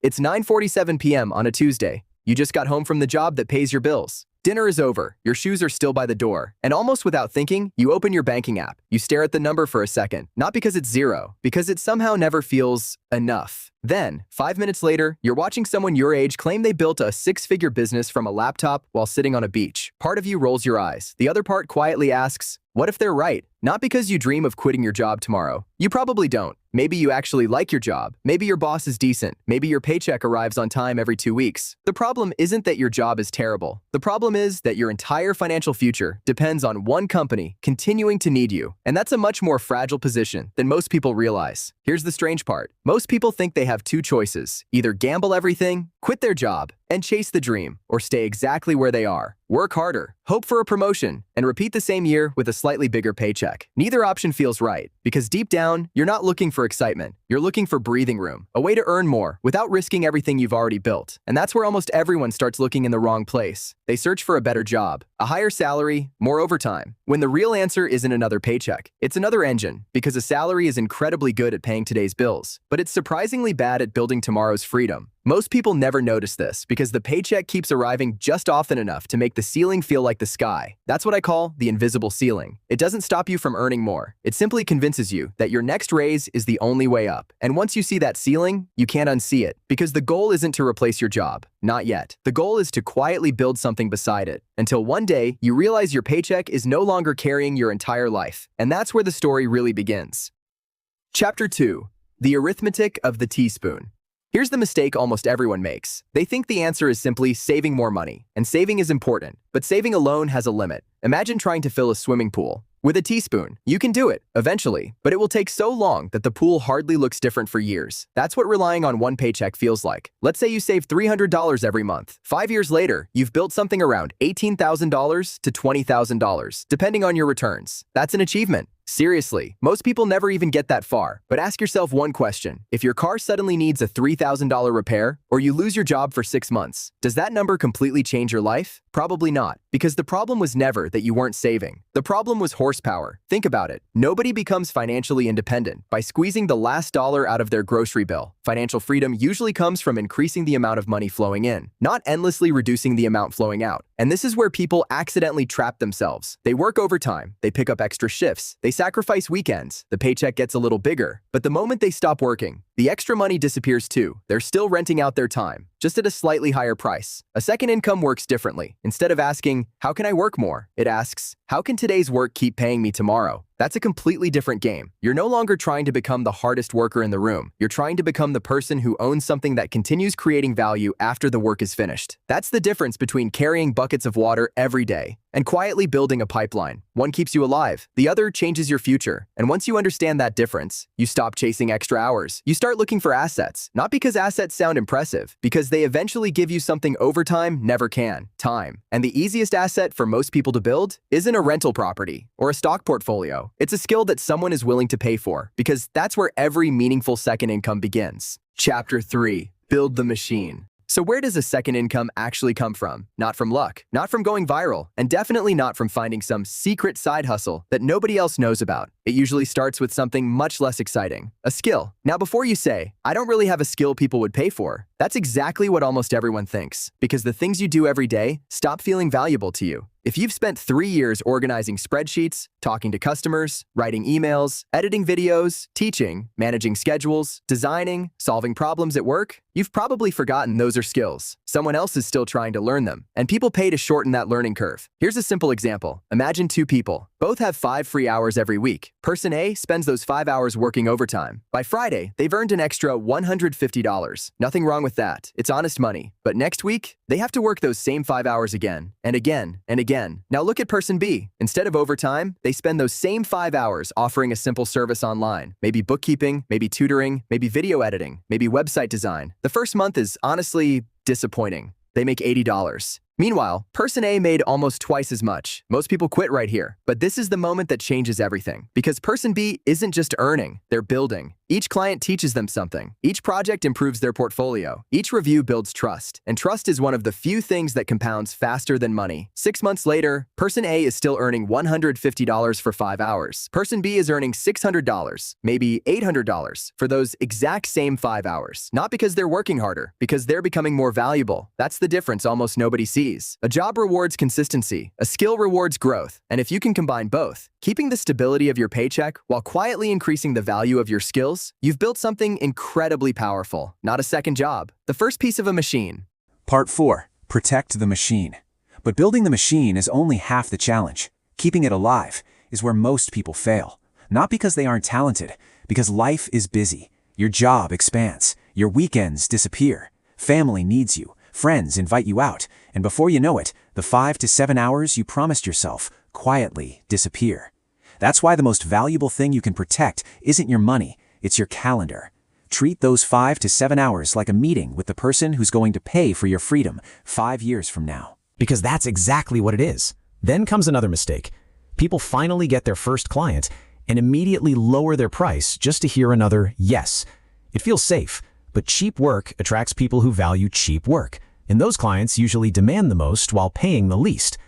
It's 9:47 p.m. on a Tuesday. You just got home from the job that pays your bills. Dinner is over, your shoes are still by the door, and almost without thinking, you open your banking app. You stare at the number for a second, not because it's zero, because it somehow never feels enough. Then, 5 minutes later, you're watching someone your age claim they built a six-figure business from a laptop while sitting on a beach. Part of you rolls your eyes. The other part quietly asks, what if they're right? Not because you dream of quitting your job tomorrow. You probably don't. Maybe you actually like your job. Maybe your boss is decent. Maybe your paycheck arrives on time every 2 weeks. The problem isn't that your job is terrible. The problem is that your entire financial future depends on one company continuing to need you. And that's a much more fragile position than most people realize. Here's the strange part. Most people think they have two choices. Either gamble everything, quit their job, and chase the dream, or stay exactly where they are. Work harder, hope for a promotion, and repeat the same year with a slightly bigger paycheck. Neither option feels right, because deep down, you're not looking for excitement. You're looking for breathing room, a way to earn more without risking everything you've already built. And that's where almost everyone starts looking in the wrong place. They search for a better job, a higher salary, more overtime, when the real answer isn't another paycheck. It's another engine, because a salary is incredibly good at paying today's bills, but it's surprisingly bad at building tomorrow's freedom. Most people never notice this because the paycheck keeps arriving just often enough to make the ceiling feel like the sky. That's what I call the invisible ceiling. It doesn't stop you from earning more. It simply convinces you that your next raise is the only way up. And once you see that ceiling, you can't unsee it, because the goal isn't to replace your job. Not yet. The goal is to quietly build something beside it, until one day you realize your paycheck is no longer carrying your entire life. And that's where the story really begins. Chapter 2. The Arithmetic of the Teaspoon. Here's the mistake almost everyone makes. They think the answer is simply saving more money. And saving is important, but saving alone has a limit. Imagine trying to fill a swimming pool with a teaspoon. You can do it, eventually, but it will take so long that the pool hardly looks different for years. That's what relying on one paycheck feels like. Let's say you save $300 every month. 5 years later, you've built something around $18,000 to $20,000, depending on your returns. That's an achievement. Seriously, most people never even get that far. But ask yourself one question. If your car suddenly needs a $3,000 repair, or you lose your job for 6 months, does that number completely change your life? Probably not, because the problem was never that you weren't saving. The problem was horsepower. Think about it. Nobody becomes financially independent by squeezing the last dollar out of their grocery bill. Financial freedom usually comes from increasing the amount of money flowing in, not endlessly reducing the amount flowing out. And this is where people accidentally trap themselves. They work overtime, they pick up extra shifts, they sacrifice weekends, the paycheck gets a little bigger. But the moment they stop working, the extra money disappears too. They're still renting out their time, just at a slightly higher price. A second income works differently. Instead of asking, how can I work more? It asks, how can today's work keep paying me tomorrow? That's a completely different game. You're no longer trying to become the hardest worker in the room. You're trying to become the person who owns something that continues creating value after the work is finished. That's the difference between carrying buckets of water every day and quietly building a pipeline. One keeps you alive, the other changes your future. And once you understand that difference, you stop chasing extra hours. You start looking for assets, not because assets sound impressive, because they eventually give you something overtime never can: time. And the easiest asset for most people to build isn't a rental property or a stock portfolio. It's a skill that someone is willing to pay for, because that's where every meaningful second income begins. Chapter 3. Build the machine. So where does a second income actually come from? Not from luck, not from going viral, and definitely not from finding some secret side hustle that nobody else knows about. It usually starts with something much less exciting: a skill. Now, before you say, I don't really have a skill people would pay for, that's exactly what almost everyone thinks, because the things you do every day stop feeling valuable to you. If you've spent 3 years organizing spreadsheets, talking to customers, writing emails, editing videos, teaching, managing schedules, designing, solving problems at work, you've probably forgotten those are skills. Someone else is still trying to learn them, and people pay to shorten that learning curve. Here's a simple example. Imagine 2 people. Both have 5 free hours every week. Person A spends those 5 hours working overtime. By Friday, they've earned an extra $150. Nothing wrong with that. It's honest money. But next week, they have to work those same 5 hours again, and again, and again. Now look at person B. Instead of overtime, they spend those same 5 hours offering a simple service online. Maybe bookkeeping, maybe tutoring, maybe video editing, maybe website design. The first month is honestly disappointing. They make $80. Meanwhile, person A made almost twice as much. Most people quit right here. But this is the moment that changes everything. Because person B isn't just earning, they're building. Each client teaches them something. Each project improves their portfolio. Each review builds trust. And trust is one of the few things that compounds faster than money. 6 months later, person A is still earning $150 for 5 hours. Person B is earning $600, maybe $800 for those exact same 5 hours. Not because they're working harder, because they're becoming more valuable. That's the difference almost nobody sees. A job rewards consistency. A skill rewards growth. And if you can combine both, keeping the stability of your paycheck while quietly increasing the value of your skills, you've built something incredibly powerful. Not a second job. The first piece of a machine. Part 4. Protect the machine. But building the machine is only half the challenge. Keeping it alive is where most people fail. Not because they aren't talented, because life is busy. Your job expands. Your weekends disappear. Family needs you. Friends invite you out. And before you know it, the 5 to 7 hours you promised yourself quietly disappear. That's why the most valuable thing you can protect isn't your money, it's your calendar. Treat those 5 to 7 hours like a meeting with the person who's going to pay for your freedom 5 years from now. Because that's exactly what it is. Then comes another mistake. People finally get their first client and immediately lower their price just to hear another yes. It feels safe, but cheap work attracts people who value cheap work. And those clients usually demand the most while paying the least.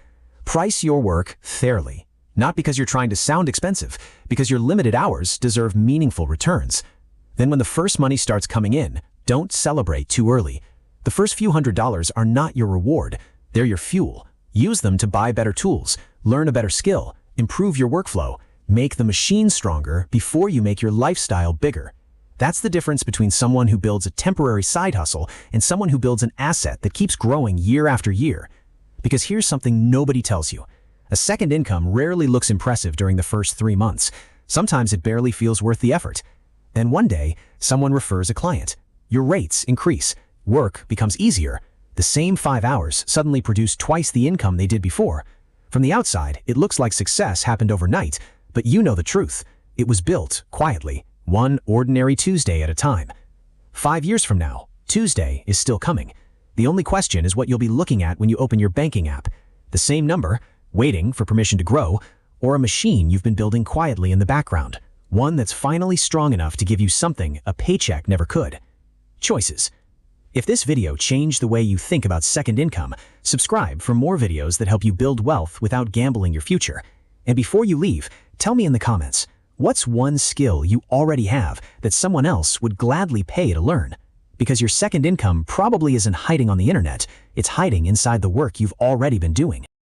Price your work fairly. Not because you're trying to sound expensive, because your limited hours deserve meaningful returns. Then when the first money starts coming in, don't celebrate too early. The first few $100s are not your reward, they're your fuel. Use them to buy better tools, learn a better skill, improve your workflow, make the machine stronger before you make your lifestyle bigger. That's the difference between someone who builds a temporary side hustle and someone who builds an asset that keeps growing year after year. Because here's something nobody tells you. A second income rarely looks impressive during the first 3 months. Sometimes it barely feels worth the effort. Then one day, someone refers a client. Your rates increase. Work becomes easier. The same 5 hours suddenly produce twice the income they did before. From the outside, it looks like success happened overnight, but you know the truth. It was built quietly, one ordinary Tuesday at a time. 5 years from now, Tuesday is still coming. The only question is what you'll be looking at when you open your banking app. The same number, waiting for permission to grow, or a machine you've been building quietly in the background. One that's finally strong enough to give you something a paycheck never could. Choices. If this video changed the way you think about second income, subscribe for more videos that help you build wealth without gambling your future. And before you leave, tell me in the comments, what's one skill you already have that someone else would gladly pay to learn? Because your second income probably isn't hiding on the internet, it's hiding inside the work you've already been doing.